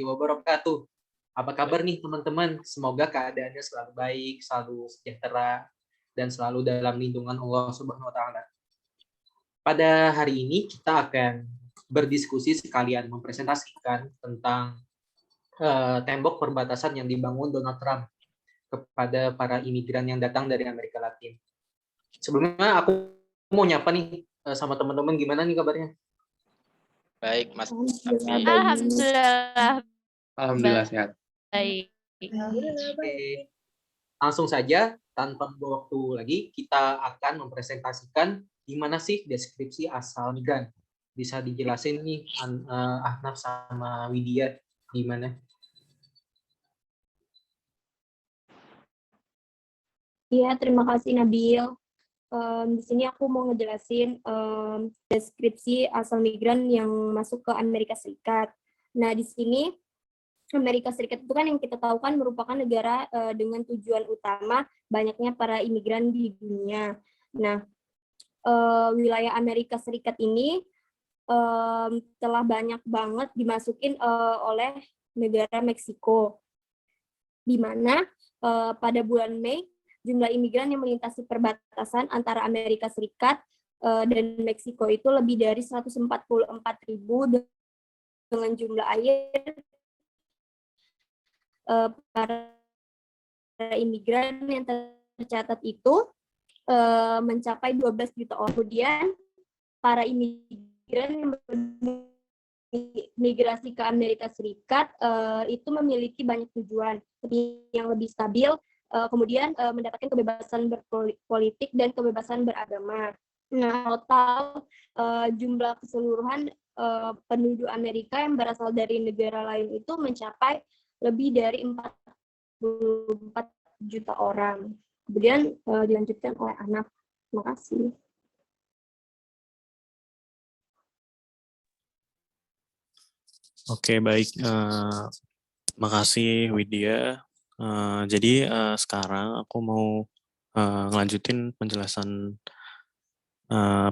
wabarakatuh. Apa kabar nih teman-teman? Semoga keadaannya selalu baik, selalu sejahtera, dan selalu dalam lindungan Allah Subhanahu wa Ta'ala. Pada hari ini kita akan berdiskusi sekalian mempresentasikan tentang tembok perbatasan yang dibangun Donald Trump kepada para imigran yang datang dari Amerika Latin. Sebelumnya aku mau nyapa nih sama teman-teman, gimana nih kabarnya? Baik, Mas. Alhamdulillah sehat. Baik. Oke. Langsung saja, tanpa membuang waktu lagi, kita akan mempresentasikan gimana sih deskripsi asal migran. Bisa dijelasin nih, Ahnaf sama Widya, gimana? Iya, terima kasih Nabil. Di sini aku mau ngejelasin deskripsi asal migran yang masuk ke Amerika Serikat. Nah, di sini Amerika Serikat itu kan yang kita tahu kan merupakan negara dengan tujuan utama banyaknya para imigran di dunia. Nah, wilayah Amerika Serikat ini telah banyak banget dimasukin oleh negara Meksiko, di mana pada bulan Mei jumlah imigran yang melintasi perbatasan antara Amerika Serikat dan Meksiko itu lebih dari 144.000 dengan jumlah air para imigran yang tercatat itu mencapai 12 juta orang. Kemudian para imigran yang migrasi ke Amerika Serikat itu memiliki banyak tujuan yang lebih stabil, kemudian mendapatkan kebebasan berpolitik dan kebebasan beragama. Nah, total jumlah keseluruhan penduduk Amerika yang berasal dari negara lain itu mencapai lebih dari 44 juta orang. Kemudian dilanjutkan oleh Ahnaf. Terima kasih. Oke, baik. Makasih Widya. Jadi sekarang aku mau ngelanjutin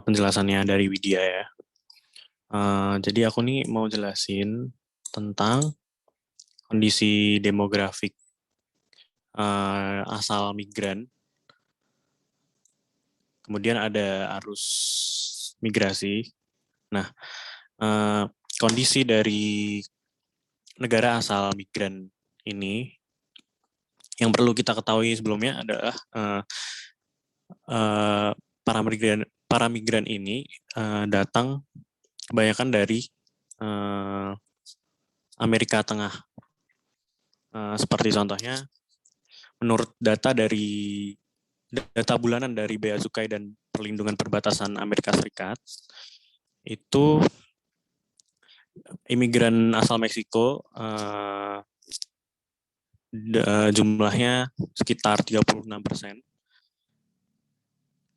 penjelasannya dari Widya ya. Jadi aku nih mau jelasin tentang kondisi demografik asal migran. Kemudian ada arus migrasi. Nah, kondisi dari negara asal migran ini yang perlu kita ketahui sebelumnya adalah para migran ini datang kebanyakan dari Amerika Tengah. Seperti contohnya, menurut data bulanan dari Bea Cukai dan Perlindungan Perbatasan Amerika Serikat, itu imigran asal Meksiko jumlahnya sekitar 36%.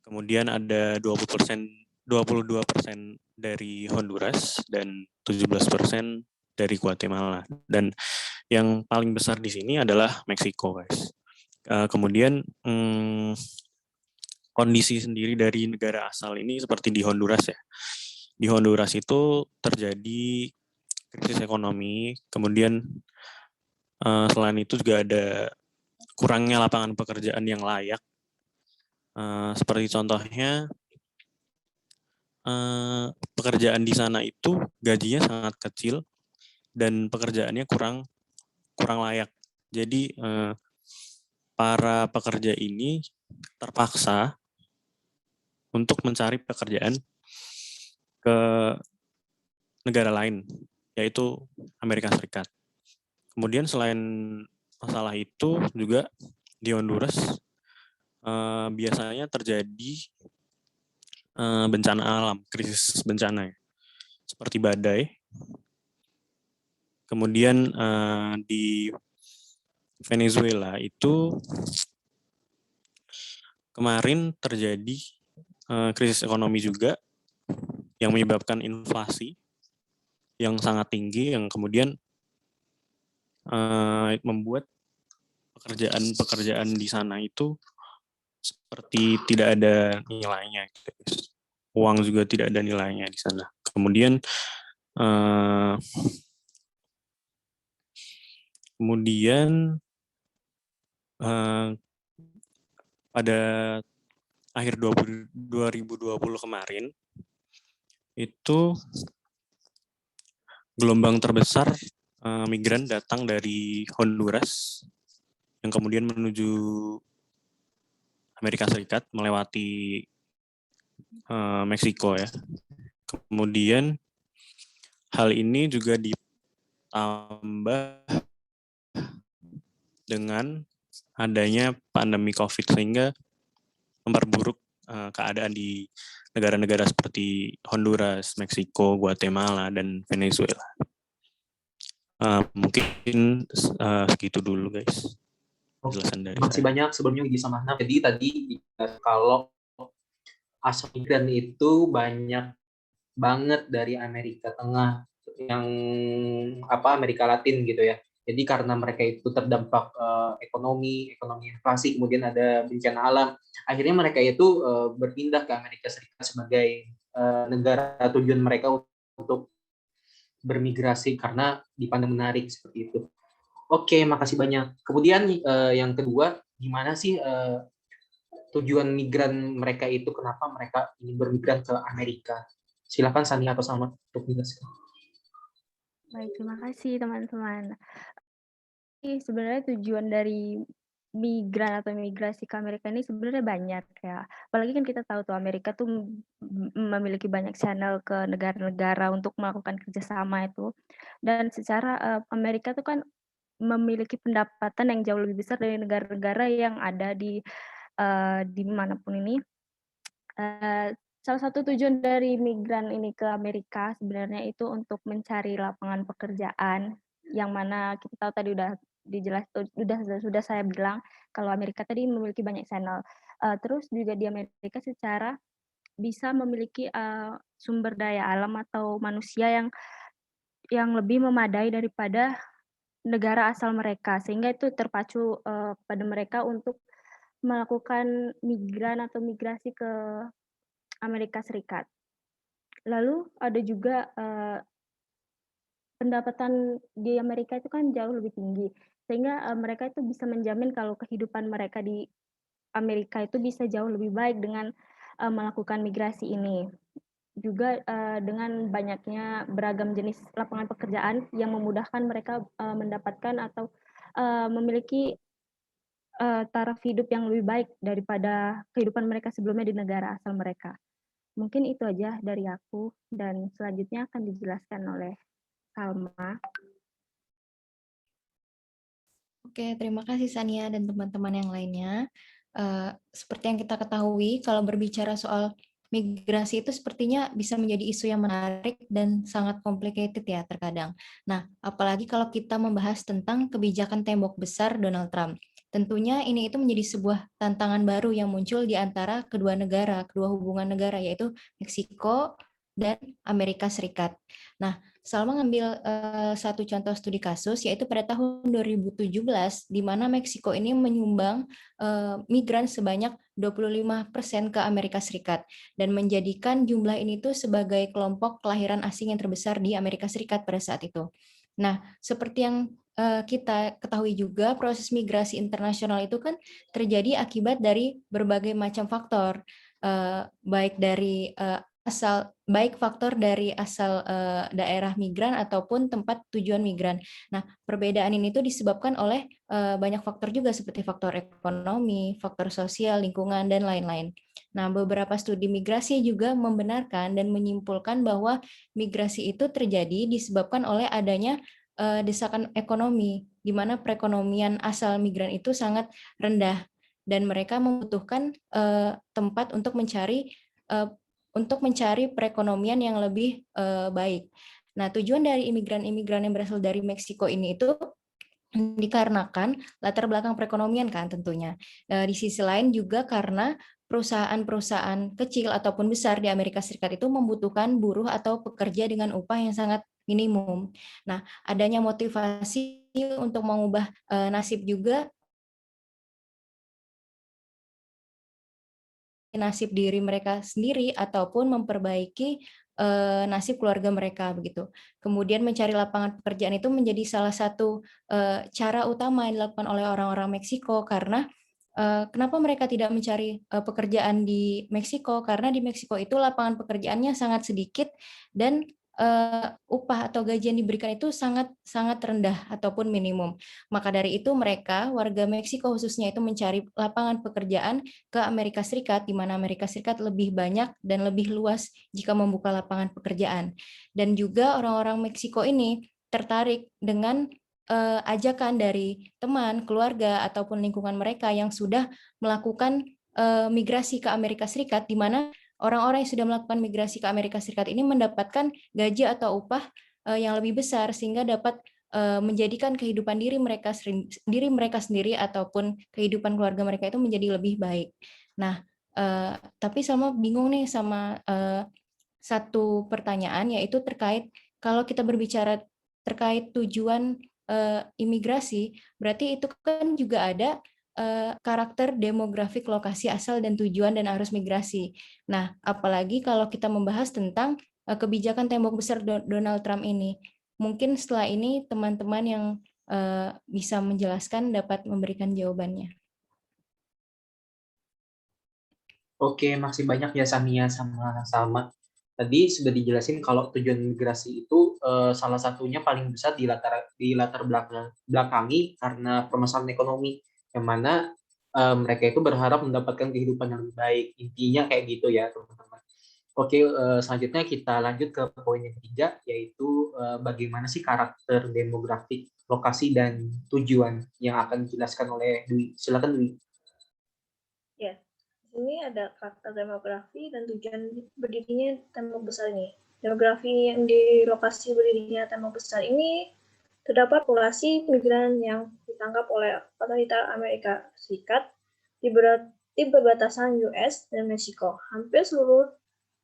Kemudian ada 22% dari Honduras dan 17% dari Guatemala. Dan yang paling besar di sini adalah Meksiko, guys. Kemudian kondisi sendiri dari negara asal ini seperti di Honduras ya. Di Honduras itu terjadi krisis ekonomi, kemudian selain itu juga ada kurangnya lapangan pekerjaan yang layak. Seperti contohnya pekerjaan di sana itu gajinya sangat kecil dan pekerjaannya kurang layak. Jadi para pekerja ini terpaksa untuk mencari pekerjaan ke negara lain, yaitu Amerika Serikat. Kemudian selain masalah itu juga di Honduras biasanya terjadi bencana alam, krisis bencana ya, seperti badai. Kemudian di Venezuela itu kemarin terjadi krisis ekonomi juga yang menyebabkan inflasi yang sangat tinggi, yang kemudian membuat pekerjaan di sana itu seperti tidak ada nilainya. Uang juga tidak ada nilainya di sana. Kemudian Kemudian pada akhir 2020 kemarin, itu gelombang terbesar migran datang dari Honduras yang kemudian menuju Amerika Serikat melewati Meksiko ya. Kemudian hal ini juga ditambah dengan adanya pandemi COVID sehingga memperburuk keadaan di negara-negara seperti Honduras, Meksiko, Guatemala, dan Venezuela. Mungkin segitu dulu guys. Penjelasan dari Terima kasih saya. banyak sebelumnya Widi sama Hanaf. Jadi tadi kalau asal migran itu banyak banget dari Amerika Tengah, yang Amerika Latin gitu ya. Jadi karena mereka itu terdampak ekonomi inflasi, kemudian ada bencana alam, akhirnya mereka itu berpindah ke Amerika Serikat sebagai negara tujuan mereka untuk bermigrasi karena dipandang menarik seperti itu. Oke, makasih banyak. Kemudian yang kedua, gimana sih tujuan migran mereka itu, kenapa mereka ingin bermigran ke Amerika? Silakan Sania atau Salma untuk menjelaskan. Baik, terima kasih teman-teman. Sebenarnya tujuan dari migran atau migrasi ke Amerika ini sebenarnya banyak ya. Apalagi kan kita tahu tuh Amerika tuh memiliki banyak channel ke negara-negara untuk melakukan kerjasama itu. Dan secara Amerika tuh kan memiliki pendapatan yang jauh lebih besar dari negara-negara yang ada di manapun ini. Salah satu tujuan dari migran ini ke Amerika sebenarnya itu untuk mencari lapangan pekerjaan, yang mana kita tahu tadi sudah saya bilang kalau Amerika tadi memiliki banyak channel. Terus juga di Amerika secara bisa memiliki sumber daya alam atau manusia yang lebih memadai daripada negara asal mereka, sehingga itu terpacu pada mereka untuk melakukan migran atau migrasi ke Amerika Serikat. Lalu ada juga pendapatan di Amerika itu kan jauh lebih tinggi, sehingga mereka itu bisa menjamin kalau kehidupan mereka di Amerika itu bisa jauh lebih baik dengan melakukan migrasi ini. Juga dengan banyaknya beragam jenis lapangan pekerjaan yang memudahkan mereka mendapatkan atau memiliki taraf hidup yang lebih baik daripada kehidupan mereka sebelumnya di negara asal mereka. Mungkin itu aja dari aku, dan selanjutnya akan dijelaskan oleh Salma. Oke, terima kasih Sania dan teman-teman yang lainnya. Seperti yang kita ketahui, kalau berbicara soal migrasi itu sepertinya bisa menjadi isu yang menarik dan sangat complicated ya terkadang. Nah, apalagi kalau kita membahas tentang kebijakan tembok besar Donald Trump. Tentunya ini itu menjadi sebuah tantangan baru yang muncul di antara kedua hubungan negara, yaitu Meksiko dan Amerika Serikat. Nah, Salma ngambil satu contoh studi kasus, yaitu pada tahun 2017, di mana Meksiko ini menyumbang migran sebanyak 25% ke Amerika Serikat, dan menjadikan jumlah ini tuh sebagai kelompok kelahiran asing yang terbesar di Amerika Serikat pada saat itu. Nah, seperti yang kita ketahui juga, proses migrasi internasional itu kan terjadi akibat dari berbagai macam faktor, baik faktor dari asal daerah migran ataupun tempat tujuan migran. Nah, perbedaan ini tuh disebabkan oleh banyak faktor juga, seperti faktor ekonomi, faktor sosial, lingkungan, dan lain-lain. Nah, beberapa studi migrasi juga membenarkan dan menyimpulkan bahwa migrasi itu terjadi disebabkan oleh adanya desakan ekonomi, di mana perekonomian asal migran itu sangat rendah, dan mereka membutuhkan tempat untuk mencari perekonomian yang lebih baik. Nah, tujuan dari imigran-imigran yang berasal dari Meksiko ini itu dikarenakan latar belakang perekonomian kan tentunya. Di sisi lain juga karena perusahaan-perusahaan kecil ataupun besar di Amerika Serikat itu membutuhkan buruh atau pekerja dengan upah yang sangat minimum. Nah, adanya motivasi untuk mengubah nasib diri mereka sendiri ataupun memperbaiki nasib keluarga mereka begitu. Kemudian mencari lapangan pekerjaan itu menjadi salah satu cara utama yang dilakukan oleh orang-orang Meksiko karena kenapa mereka tidak mencari pekerjaan di Meksiko? Karena di Meksiko itu lapangan pekerjaannya sangat sedikit dan upah atau gaji yang diberikan itu sangat rendah ataupun minimum. Maka dari itu mereka warga Meksiko khususnya itu mencari lapangan pekerjaan ke Amerika Serikat, di mana Amerika Serikat lebih banyak dan lebih luas jika membuka lapangan pekerjaan. Dan juga orang-orang Meksiko ini tertarik dengan ajakan dari teman, keluarga, ataupun lingkungan mereka yang sudah melakukan migrasi ke Amerika Serikat, di mana orang-orang yang sudah melakukan migrasi ke Amerika Serikat ini mendapatkan gaji atau upah yang lebih besar, sehingga dapat menjadikan kehidupan diri mereka sendiri ataupun kehidupan keluarga mereka itu menjadi lebih baik. Nah, tapi sama bingung nih sama satu pertanyaan, yaitu terkait kalau kita berbicara terkait tujuan imigrasi, berarti itu kan juga ada karakter demografik lokasi asal dan tujuan dan arus migrasi. Nah, apalagi kalau kita membahas tentang kebijakan tembok besar Donald Trump ini. Mungkin setelah ini teman-teman yang bisa menjelaskan dapat memberikan jawabannya. Oke, makasih banyak ya Sania sama Salma. Tadi sudah dijelasin kalau tujuan migrasi itu salah satunya paling besar di latar belakangi karena permasalahan ekonomi, yang mana mereka itu berharap mendapatkan kehidupan yang lebih baik. Intinya kayak gitu ya, teman-teman. Oke, selanjutnya kita lanjut ke poin yang ketiga, yaitu bagaimana sih karakter demografik, lokasi, dan tujuan yang akan dijelaskan oleh Dwi. Silakan Dwi. Ya, ini ada karakter demografi dan tujuan berdirinya tembok besar ini. Demografi yang di lokasi berdirinya tembok besar ini terdapat populasi migran yang ditangkap oleh otoriter Amerika Serikat di perbatasan US dan Meksiko. Hampir seluruh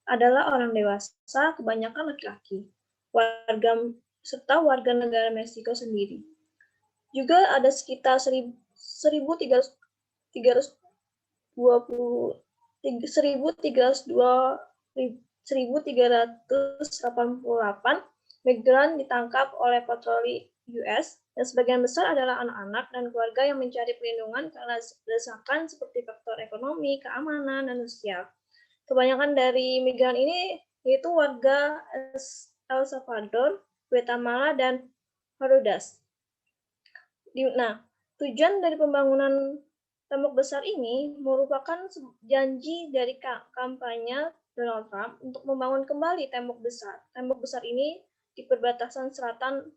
adalah orang dewasa, kebanyakan laki-laki, serta warga negara Meksiko sendiri. Juga ada sekitar 1.388 migran ditangkap oleh patroli US, dan sebagian besar adalah anak-anak dan keluarga yang mencari perlindungan karena desakan seperti faktor ekonomi, keamanan, dan sosial. Kebanyakan dari migran ini yaitu warga El Salvador, Guatemala, dan Honduras. Nah, tujuan dari pembangunan tembok besar ini merupakan janji dari kampanye Donald Trump untuk membangun kembali tembok besar. Tembok besar ini di perbatasan selatan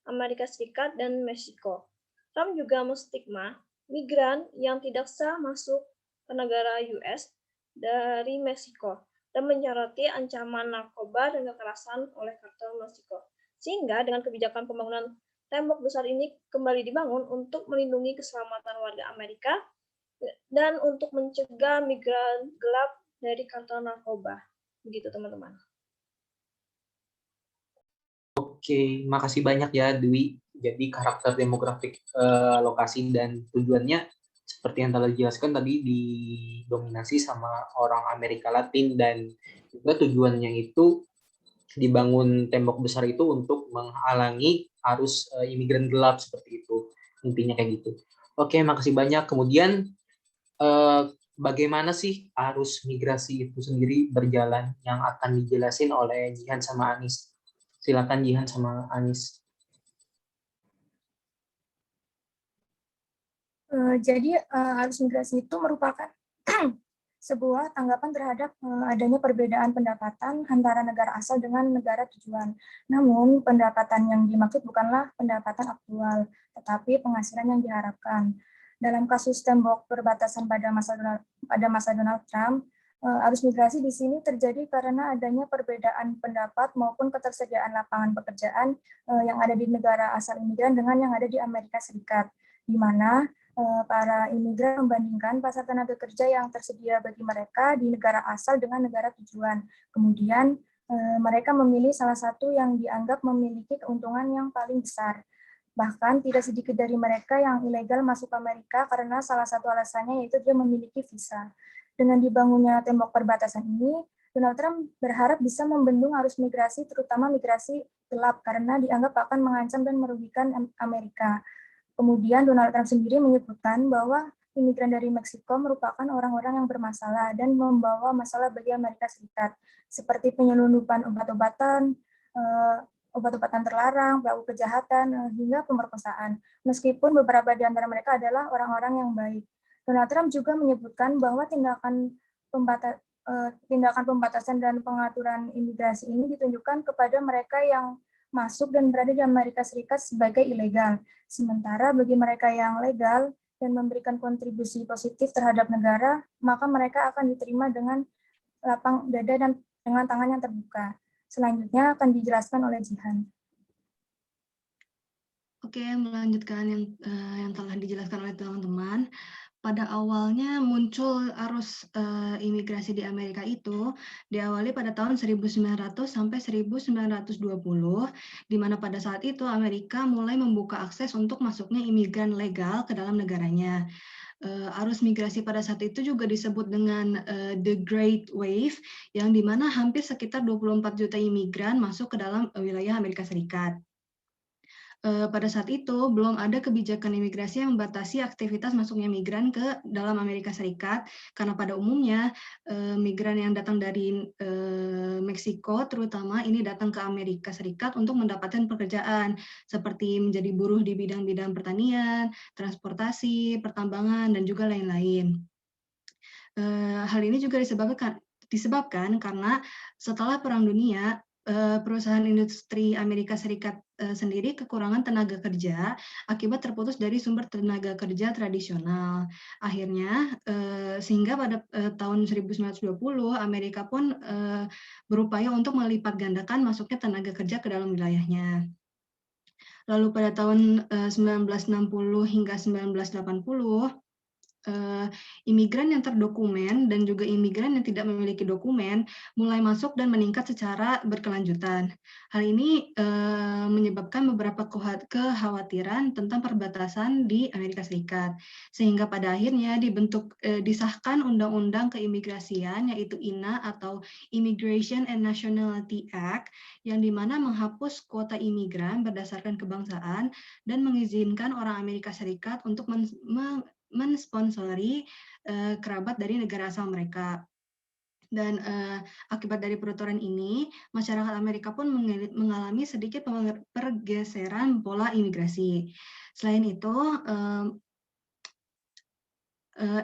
Amerika Serikat dan Meksiko. Trump juga menstigma migran yang tidak sah masuk ke negara US dari Meksiko dan menyoroti ancaman narkoba dan kekerasan oleh kartel Meksiko. Sehingga dengan kebijakan pembangunan tembok besar ini kembali dibangun untuk melindungi keselamatan warga Amerika dan untuk mencegah migran gelap dari kartel narkoba. Begitu, teman-teman. Oke, makasih banyak ya Dwi. Jadi karakter demografik lokasi dan tujuannya seperti yang telah dijelaskan tadi didominasi sama orang Amerika Latin, dan juga tujuannya itu dibangun tembok besar itu untuk menghalangi arus imigran gelap seperti itu. Intinya kayak gitu. Oke, makasih banyak. Kemudian bagaimana sih arus migrasi itu sendiri berjalan yang akan dijelasin oleh Jihan sama Anis. Silakan Jihan sama Anis. Jadi arus migrasi itu merupakan sebuah tanggapan terhadap adanya perbedaan pendapatan antara negara asal dengan negara tujuan. Namun, pendapatan yang dimaksud bukanlah pendapatan aktual, tetapi penghasilan yang diharapkan. Dalam kasus tembok perbatasan pada masa Donald Trump, arus migrasi di sini terjadi karena adanya perbedaan pendapat maupun ketersediaan lapangan pekerjaan yang ada di negara asal imigran dengan yang ada di Amerika Serikat, di mana para imigran membandingkan pasar tenaga kerja yang tersedia bagi mereka di negara asal dengan negara tujuan. Kemudian mereka memilih salah satu yang dianggap memiliki keuntungan yang paling besar. Bahkan tidak sedikit dari mereka yang ilegal masuk ke Amerika karena salah satu alasannya yaitu dia memiliki visa. Dengan dibangunnya tembok perbatasan ini, Donald Trump berharap bisa membendung arus migrasi, terutama migrasi gelap, karena dianggap akan mengancam dan merugikan Amerika. Kemudian Donald Trump sendiri menyebutkan bahwa imigran dari Meksiko merupakan orang-orang yang bermasalah dan membawa masalah bagi Amerika Serikat, seperti penyelundupan obat-obatan, obat-obatan terlarang, pelaku kejahatan, hingga pemerkosaan. Meskipun beberapa di antara mereka adalah orang-orang yang baik. Donald Trump juga menyebutkan bahwa tindakan pembatasan dan pengaturan imigrasi ini ditunjukkan kepada mereka yang masuk dan berada di Amerika Serikat sebagai ilegal. Sementara bagi mereka yang legal dan memberikan kontribusi positif terhadap negara, maka mereka akan diterima dengan lapang dada dan dengan tangan yang terbuka. Selanjutnya akan dijelaskan oleh Jihan. Oke, melanjutkan yang telah dijelaskan oleh teman-teman. Pada awalnya muncul arus imigrasi di Amerika itu diawali pada tahun 1900 sampai 1920, di mana pada saat itu Amerika mulai membuka akses untuk masuknya imigran legal ke dalam negaranya. Arus migrasi pada saat itu juga disebut dengan The Great Wave, yang dimana hampir sekitar 24 juta imigran masuk ke dalam wilayah Amerika Serikat. Pada saat itu belum ada kebijakan imigrasi yang membatasi aktivitas masuknya migran ke dalam Amerika Serikat, karena pada umumnya migran yang datang dari Meksiko terutama ini datang ke Amerika Serikat untuk mendapatkan pekerjaan seperti menjadi buruh di bidang-bidang pertanian, transportasi, pertambangan, dan juga lain-lain. Hal ini juga disebabkan karena setelah Perang Dunia, perusahaan industri Amerika Serikat sendiri kekurangan tenaga kerja akibat terputus dari sumber tenaga kerja tradisional. Akhirnya, sehingga pada tahun 1920, Amerika pun berupaya untuk melipat gandakan masuknya tenaga kerja ke dalam wilayahnya. Lalu pada tahun 1960 hingga 1980, imigran yang terdokumen dan juga imigran yang tidak memiliki dokumen mulai masuk dan meningkat secara berkelanjutan. Hal ini menyebabkan beberapa kekhawatiran tentang perbatasan di Amerika Serikat, sehingga pada akhirnya disahkan Undang-Undang Keimigrasian, yaitu INA atau Immigration and Nationality Act, yang dimana menghapus kuota imigran berdasarkan kebangsaan dan mengizinkan orang Amerika Serikat untuk mensponsori kerabat dari negara asal mereka. Dan akibat dari peraturan ini, masyarakat Amerika pun mengalami sedikit pergeseran pola imigrasi. Selain itu,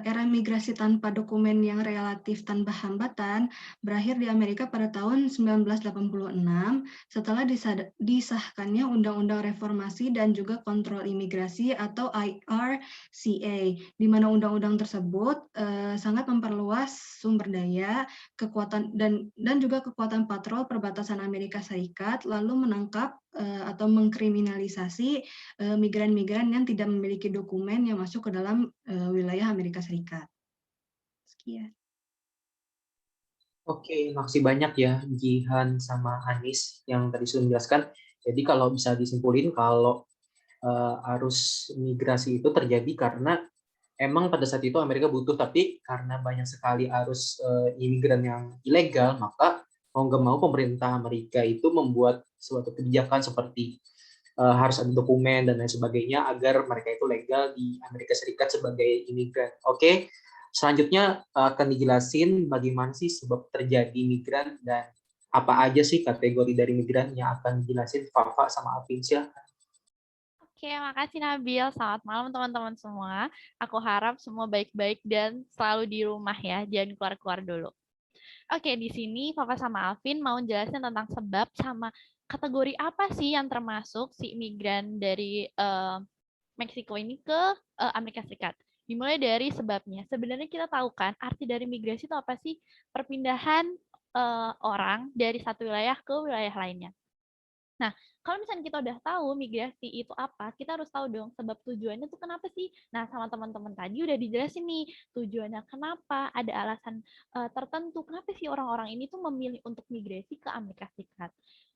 era migrasi tanpa dokumen yang relatif tanpa hambatan berakhir di Amerika pada tahun 1986 setelah disahkannya Undang-Undang Reformasi dan juga Kontrol Imigrasi atau IRCA, di mana undang-undang tersebut sangat memperluas sumber daya, kekuatan dan juga kekuatan patrol perbatasan Amerika Serikat, lalu menangkap atau mengkriminalisasi migran-migran yang tidak memiliki dokumen yang masuk ke dalam wilayah Amerika Serikat. Sekian. Oke, makasih banyak ya Jihan sama Anis yang tadi sudah menjelaskan. Jadi kalau bisa disimpulin kalau arus migrasi itu terjadi karena emang pada saat itu Amerika butuh, tapi karena banyak sekali arus imigran yang ilegal, maka mau nggak mau pemerintah Amerika itu membuat suatu kebijakan seperti harus ada dokumen dan lain sebagainya agar mereka itu legal di Amerika Serikat sebagai imigran. Oke, selanjutnya akan dijelasin bagaimana sih sebab terjadi migran dan apa aja sih kategori dari migran yang akan dijelasin Fafa sama Afinsya. Oke, makasih Nabil. Selamat malam teman-teman semua. Aku harap semua baik-baik dan selalu di rumah ya, jangan keluar-keluar dulu. Oke, di sini Fafa sama Alvin mau jelasin tentang sebab sama kategori apa sih yang termasuk si imigran dari Meksiko ini ke Amerika Serikat. Dimulai dari sebabnya. Sebenarnya kita tahu kan arti dari migrasi itu apa sih? Perpindahan orang dari satu wilayah ke wilayah lainnya. Nah, kalau misalnya kita udah tahu migrasi itu apa, kita harus tahu dong sebab tujuannya tuh kenapa sih. Nah, sama teman-teman tadi udah dijelasin nih tujuannya kenapa, ada alasan tertentu kenapa sih orang-orang ini tuh memilih untuk migrasi ke Amerika Serikat.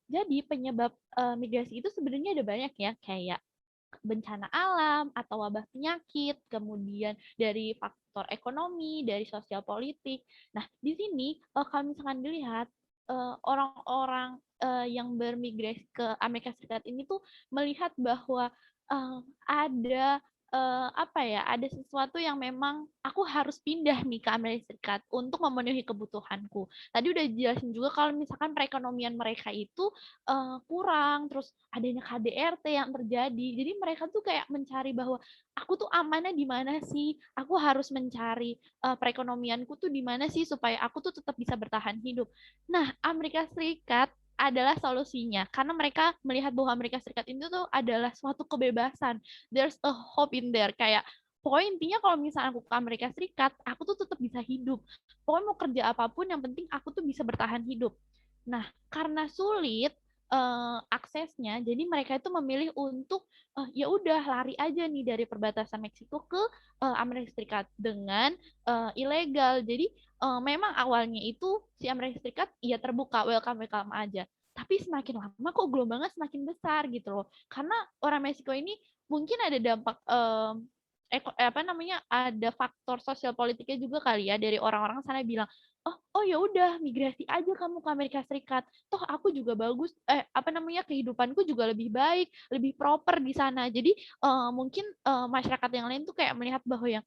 Jadi penyebab migrasi itu sebenarnya ada banyak ya, kayak bencana alam atau wabah penyakit, kemudian dari faktor ekonomi, dari sosial politik. Nah, di sini kalau misalkan dilihat orang-orang yang bermigrasi ke Amerika Serikat ini tuh melihat bahwa ada ada sesuatu yang memang aku harus pindah nih ke Amerika Serikat untuk memenuhi kebutuhanku. Tadi udah jelasin juga kalau misalkan perekonomian mereka itu kurang, terus adanya KDRT yang terjadi. Jadi mereka tuh kayak mencari bahwa aku tuh amannya di mana sih? Aku harus mencari perekonomianku tuh di mana sih supaya aku tuh tetap bisa bertahan hidup. Nah, Amerika Serikat adalah solusinya karena mereka melihat bahwa Amerika Serikat itu tuh adalah suatu kebebasan. There's a hope in there, kayak pokoknya intinya kalau misalnya aku ke Amerika Serikat, aku tuh tetap bisa hidup. Pokoknya mau kerja apapun, yang penting aku tuh bisa bertahan hidup. Nah, karena sulit aksesnya, jadi mereka itu memilih untuk ya udah lari aja nih dari perbatasan Meksiko ke Amerika Serikat dengan ilegal. Jadi memang awalnya itu si Amerika Serikat ya terbuka, welcome aja. Tapi semakin lama kok gelombangnya semakin besar gitu loh. Karena orang Meksiko ini mungkin ada dampak ada faktor sosial politiknya juga kali ya, dari orang-orang sana bilang, oh ya udah migrasi aja kamu ke Amerika Serikat. Toh aku juga bagus, kehidupanku juga lebih baik, lebih proper di sana. Jadi mungkin masyarakat yang lain tuh kayak melihat bahwa yang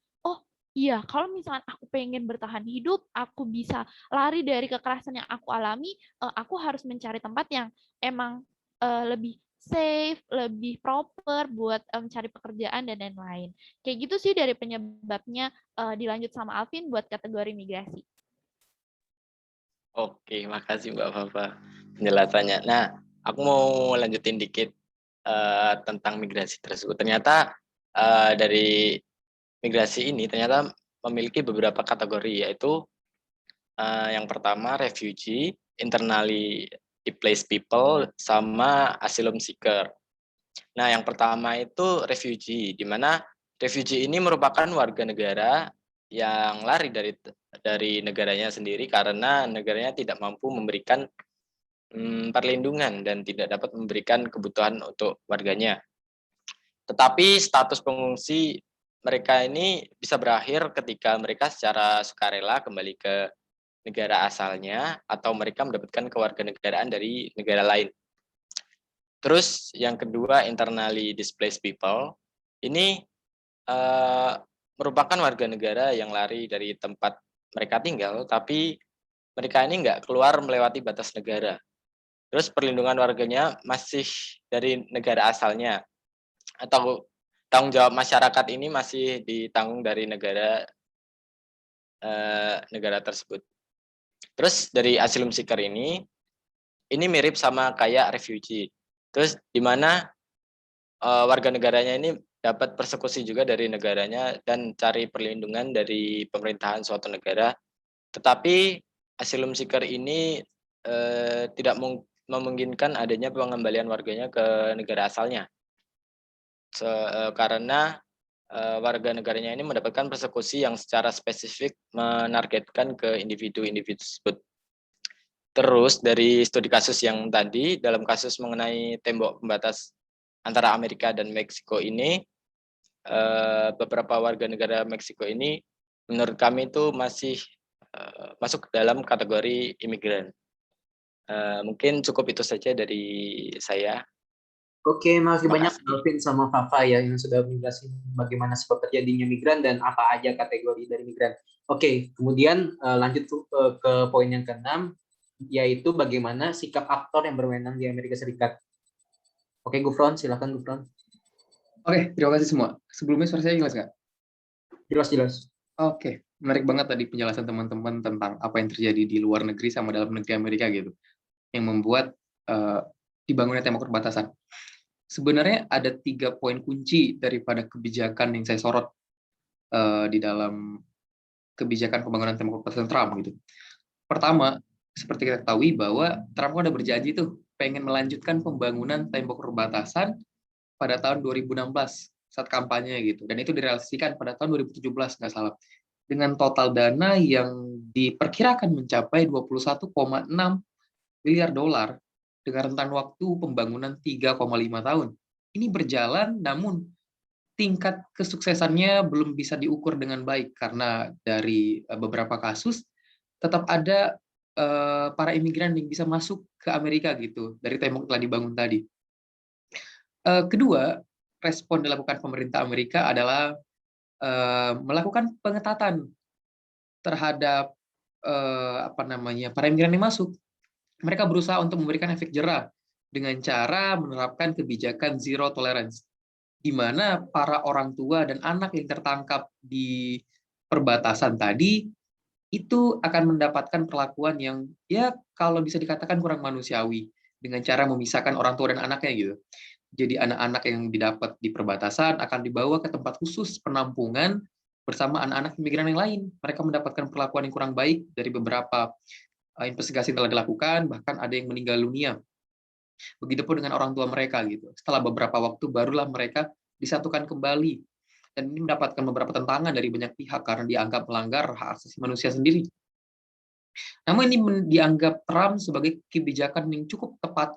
iya, kalau misalkan aku pengen bertahan hidup, aku bisa lari dari kekerasan yang aku alami, aku harus mencari tempat yang emang lebih safe, lebih proper buat mencari pekerjaan dan lain-lain. Kayak gitu sih dari penyebabnya, dilanjut sama Alvin buat kategori migrasi. Oke, makasih Mbak Fafa penjelasannya. Nah, aku mau lanjutin dikit tentang migrasi tersebut. Ternyata dari migrasi ini ternyata memiliki beberapa kategori, yaitu yang pertama refugee, internally displaced people, sama asylum seeker. Nah, yang pertama itu refugee, di mana refugee ini merupakan warga negara yang lari dari negaranya sendiri karena negaranya tidak mampu memberikan perlindungan dan tidak dapat memberikan kebutuhan untuk warganya. Tetapi status pengungsi mereka ini bisa berakhir ketika mereka secara sukarela kembali ke negara asalnya atau mereka mendapatkan kewarganegaraan dari negara lain. Terus yang kedua, internally displaced people. Ini merupakan warga negara yang lari dari tempat mereka tinggal, tapi mereka ini nggak keluar melewati batas negara. Terus perlindungan warganya masih dari negara asalnya, atau tanggung jawab masyarakat ini masih ditanggung dari negara tersebut. Terus dari asylum seeker ini mirip sama kayak refugee. Terus di mana warga negaranya ini dapat persekusi juga dari negaranya dan cari perlindungan dari pemerintahan suatu negara. Tetapi asylum seeker ini tidak memungkinkan adanya pengembalian warganya ke negara asalnya. Karena warga negaranya ini mendapatkan persekusi yang secara spesifik menargetkan ke individu-individu tersebut. Terus dari studi kasus yang tadi, dalam kasus mengenai tembok pembatas antara Amerika dan Meksiko ini, beberapa warga negara Meksiko ini menurut kami itu masih masuk dalam kategori imigran. Mungkin cukup itu saja dari saya. Oke, makasih banyak Alvin sama Fafa ya yang sudah menjelaskan bagaimana sebab terjadinya migran dan apa aja kategori dari migran. Oke, kemudian lanjut ke poin yang ke-6, yaitu bagaimana sikap aktor yang berwenang di Amerika Serikat. Oke, Gufron, silakan Gufron. Oke, terima kasih semua. Sebelumnya suara saya jelas nggak? Jelas. Oke, menarik banget tadi penjelasan teman-teman tentang apa yang terjadi di luar negeri sama dalam negeri Amerika gitu, yang membuat dibangunnya tembok perbatasan. Sebenarnya ada 3 poin kunci daripada kebijakan yang saya sorot di dalam kebijakan pembangunan tembok perbatasan Trump gitu. Pertama, seperti kita ketahui bahwa Trump udah berjanji tuh pengen melanjutkan pembangunan tembok perbatasan pada tahun 2016 saat kampanye gitu, dan itu direalisasikan pada tahun 2017 nggak salah, dengan total dana yang diperkirakan mencapai 21,6 miliar dolar dengan rentang waktu pembangunan 3,5 tahun. ini berjalan, namun tingkat kesuksesannya belum bisa diukur dengan baik karena dari beberapa kasus tetap ada para imigran yang bisa masuk ke Amerika gitu dari tembok telah dibangun tadi. Kedua, respon dilakukan pemerintah Amerika adalah melakukan pengetatan terhadap para imigran yang masuk. Mereka berusaha untuk memberikan efek jerah dengan cara menerapkan kebijakan zero tolerance, di mana para orang tua dan anak yang tertangkap di perbatasan tadi itu akan mendapatkan perlakuan yang ya kalau bisa dikatakan kurang manusiawi dengan cara memisahkan orang tua dan anaknya gitu. Jadi anak-anak yang didapat di perbatasan akan dibawa ke tempat khusus penampungan bersama anak-anak imigran yang lain. Mereka mendapatkan perlakuan yang kurang baik dari beberapa investigasi yang telah dilakukan, bahkan ada yang meninggal dunia. Begitupun dengan orang tua mereka gitu. Setelah beberapa waktu barulah mereka disatukan kembali. Dan ini mendapatkan beberapa tentangan dari banyak pihak karena dianggap melanggar hak asasi manusia sendiri. Namun ini dianggap Trump sebagai kebijakan yang cukup tepat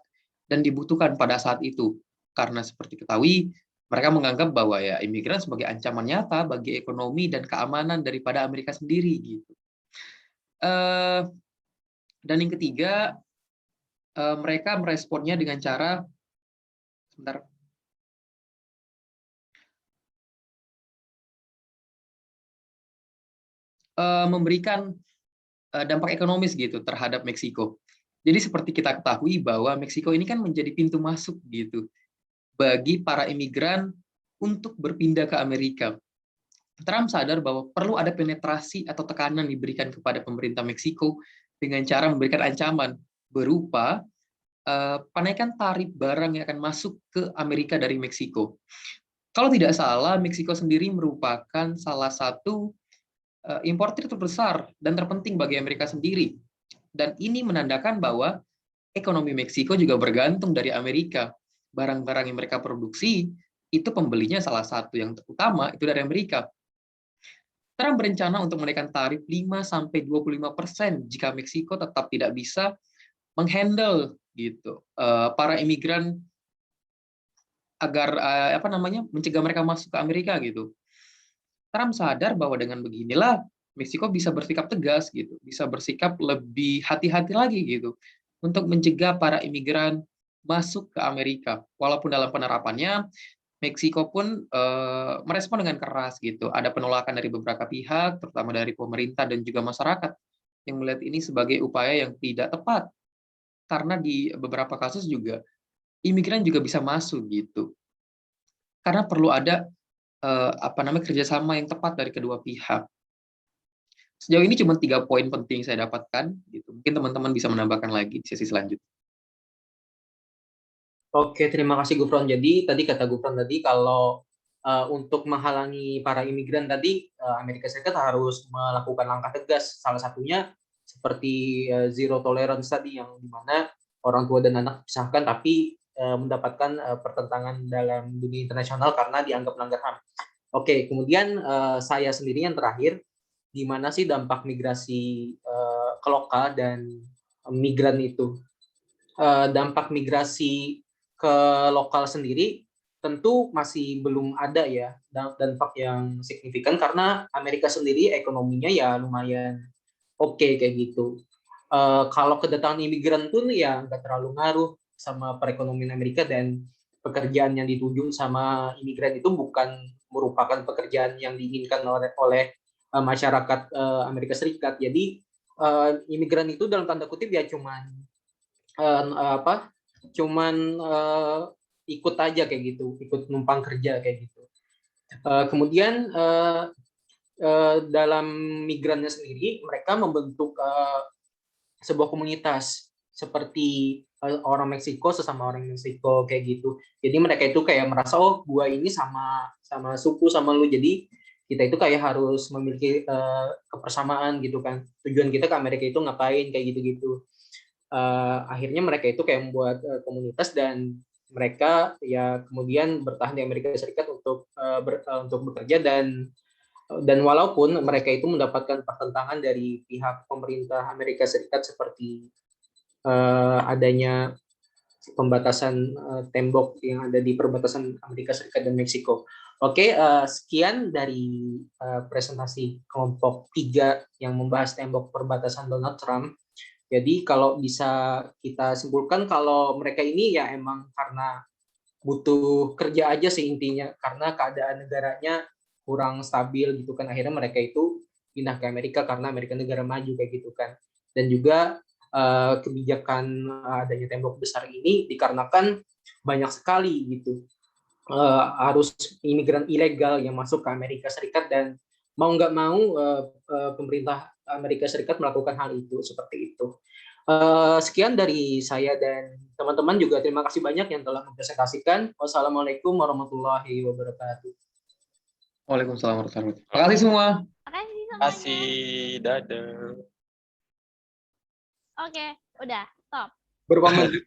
dan dibutuhkan pada saat itu. Karena seperti ketahui, mereka menganggap bahwa ya imigran sebagai ancaman nyata bagi ekonomi dan keamanan daripada Amerika sendiri gitu. Dan yang ketiga, mereka meresponnya dengan cara memberikan dampak ekonomis gitu terhadap Meksiko. Jadi seperti kita ketahui bahwa Meksiko ini kan menjadi pintu masuk gitu bagi para imigran untuk berpindah ke Amerika. Trump sadar bahwa perlu ada penetrasi atau tekanan diberikan kepada pemerintah Meksiko dengan cara memberikan ancaman berupa penaikan tarif barang yang akan masuk ke Amerika dari Meksiko. Kalau tidak salah, Meksiko sendiri merupakan salah satu importir terbesar dan terpenting bagi Amerika sendiri. Dan ini menandakan bahwa ekonomi Meksiko juga bergantung dari Amerika. Barang-barang yang mereka produksi, itu pembelinya salah satu yang utama, itu dari Amerika. Trump berencana untuk menaikkan tarif 5-25% jika Meksiko tetap tidak bisa menghandle gitu para imigran agar mencegah mereka masuk ke Amerika gitu. Trump sadar bahwa dengan beginilah Meksiko bisa bersikap tegas gitu, bisa bersikap lebih hati-hati lagi gitu untuk mencegah para imigran masuk ke Amerika. Walaupun dalam penerapannya Meksiko pun merespon dengan keras gitu. Ada penolakan dari beberapa pihak, terutama dari pemerintah dan juga masyarakat yang melihat ini sebagai upaya yang tidak tepat. Karena di beberapa kasus juga imigran juga bisa masuk gitu. Karena perlu ada kerjasama yang tepat dari kedua pihak. Sejauh ini cuma 3 poin penting saya dapatkan gitu. Mungkin teman-teman bisa menambahkan lagi di sesi selanjutnya. Oke, terima kasih Gufron. Jadi tadi kata Gufron tadi kalau untuk menghalangi para imigran tadi Amerika Serikat harus melakukan langkah tegas. Salah satunya seperti zero tolerance tadi yang dimana orang tua dan anak dipisahkan tapi mendapatkan pertentangan dalam dunia internasional karena dianggap melanggar HAM. Oke, kemudian saya sendiri yang terakhir, gimana sih dampak migrasi ke lokal dan migran itu? Dampak migrasi ke lokal sendiri tentu masih belum ada ya dampak yang signifikan karena Amerika sendiri ekonominya ya lumayan oke kayak gitu. Kalau kedatangan imigran pun ya nggak terlalu ngaruh sama perekonomian Amerika dan pekerjaan yang dituju sama imigran itu bukan merupakan pekerjaan yang diinginkan oleh masyarakat Amerika Serikat. Jadi imigran itu dalam tanda kutip ya cuman ikut aja kayak gitu, ikut numpang kerja kayak gitu. Kemudian dalam migrannya sendiri mereka membentuk sebuah komunitas seperti orang Meksiko sesama orang Meksiko kayak gitu. Jadi mereka itu kayak merasa oh gua ini sama suku sama lu, jadi kita itu kayak harus memiliki kebersamaan gitu kan. Tujuan kita ke Amerika itu ngapain kayak gitu-gitu. Akhirnya mereka itu kayak membuat komunitas dan mereka ya kemudian bertahan di Amerika Serikat untuk bekerja dan walaupun mereka itu mendapatkan pertentangan dari pihak pemerintah Amerika Serikat seperti adanya pembatasan tembok yang ada di perbatasan Amerika Serikat dan Meksiko. Oke, sekian dari presentasi kelompok 3 yang membahas tembok perbatasan Donald Trump. Jadi kalau bisa kita simpulkan kalau mereka ini ya emang karena butuh kerja aja sih intinya, karena keadaan negaranya kurang stabil gitu kan, akhirnya mereka itu pindah ke Amerika karena Amerika negara maju kayak gitu kan. Dan juga kebijakan adanya tembok besar ini dikarenakan banyak sekali gitu arus imigran ilegal yang masuk ke Amerika Serikat, dan mau nggak mau pemerintah Amerika Serikat melakukan hal itu seperti itu. Sekian dari saya dan teman-teman juga, terima kasih banyak yang telah mempresentasikan. Wassalamualaikum warahmatullahi wabarakatuh. Waalaikumsalam warahmatullahi wabarakatuh. Terima kasih semua. Makasih Terima semuanya. kasih. Dadah. Oke, udah, stop. Berapa menit?